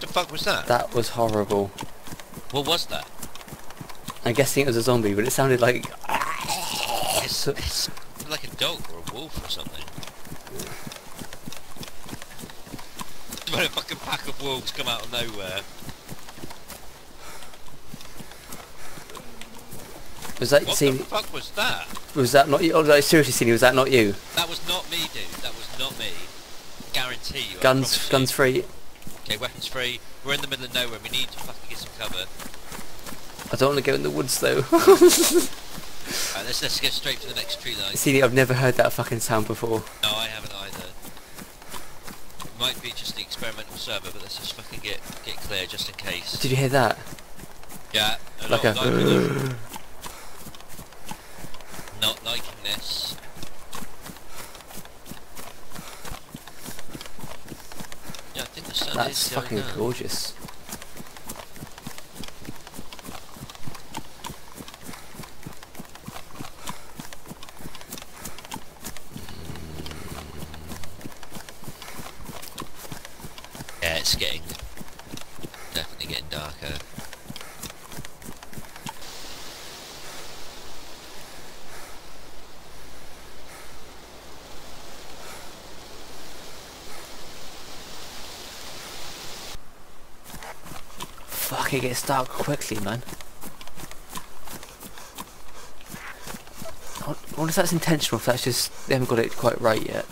fuck was that? That was horrible. What was that? I'm guessing it was a zombie, but it sounded like... It's like a dog or a wolf or something. When a fucking pack of wolves come out of nowhere. Was that What scene? the fuck was that? Was that not you? Oh, like, seriously, Sini, was that not you? That was not me, dude. That was not me. Guarantee you. Guns free. Okay, weapons free. We're in the middle of nowhere. We need to fucking get some cover. I don't want to go in the woods though. Right, let's get straight to the next tree line. Sini, I've never heard that fucking sound before. No, I haven't either. It might be just the experimental server, but let's just fucking get clear just in case. Did you hear that? Yeah. Like a... Not liking this. Yeah, I think the sun That's is going fucking down. gorgeous. Yeah, it's definitely getting darker. Fuck, it gets dark quickly, man. I wonder if that's intentional, if that's just... They haven't got it quite right yet.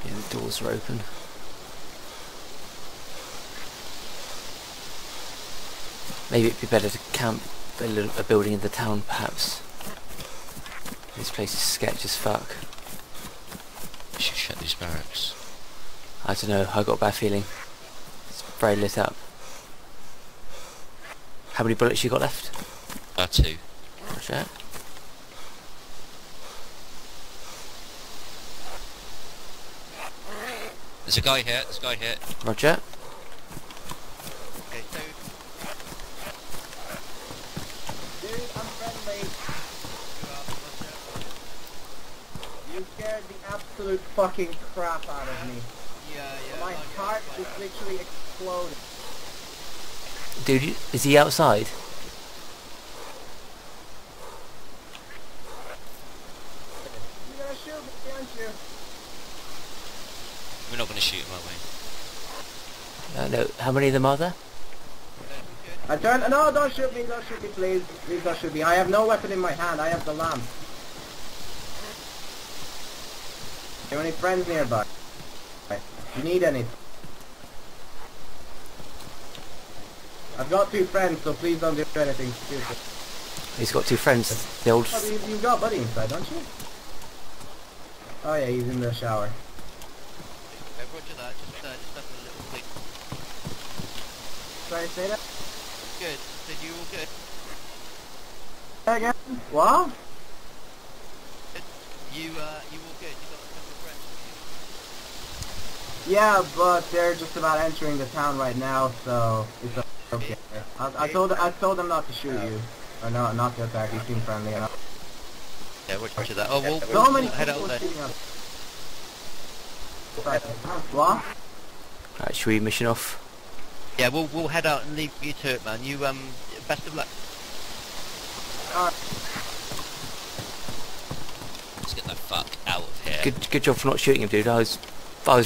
Yeah, the doors are open. Maybe it'd be better to camp a building in the town, perhaps. This place is sketch as fuck. We should shut these barracks. I don't know, I got a bad feeling. It's very lit up. How many bullets you got left? 2. Roger. There's a guy here, Roger. Okay, dude. Dude, I'm friendly. You scared the absolute fucking crap out of me. Yeah. My heart just literally exploded. Dude, is he outside? You're gonna shoot me, aren't you? We're not going to shoot him, are we? No, how many of them are there? I turn. No, don't shoot me, please. Please don't shoot me. I have no weapon in my hand. I have the lamp. Do you have any friends nearby? You need any? I've got 2 friends, so please don't do anything stupid. He's got 2 friends. The old... Oh, you've got Buddy inside, don't you? Oh yeah, he's in the shower. Okay, roger that. Just having a little quick. Sorry, say that? Good. Did you all good? Say again? What? You all good? You got a couple of friends with Yeah, but they're just about entering the town right now, so it's okay. I told them not to shoot you, or no, not to attack. You seem friendly enough. you? Yeah, roger that. Oh, So many we'll head people out there. shooting us. What? Right, should we mission off? Yeah, we'll head out and leave you to it, man. You best of luck. Alright. Let's get the fuck out of here. Good job for not shooting him, dude. I was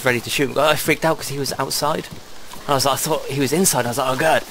ready to shoot him. I freaked out because he was outside. I thought he was inside. I was like, oh god.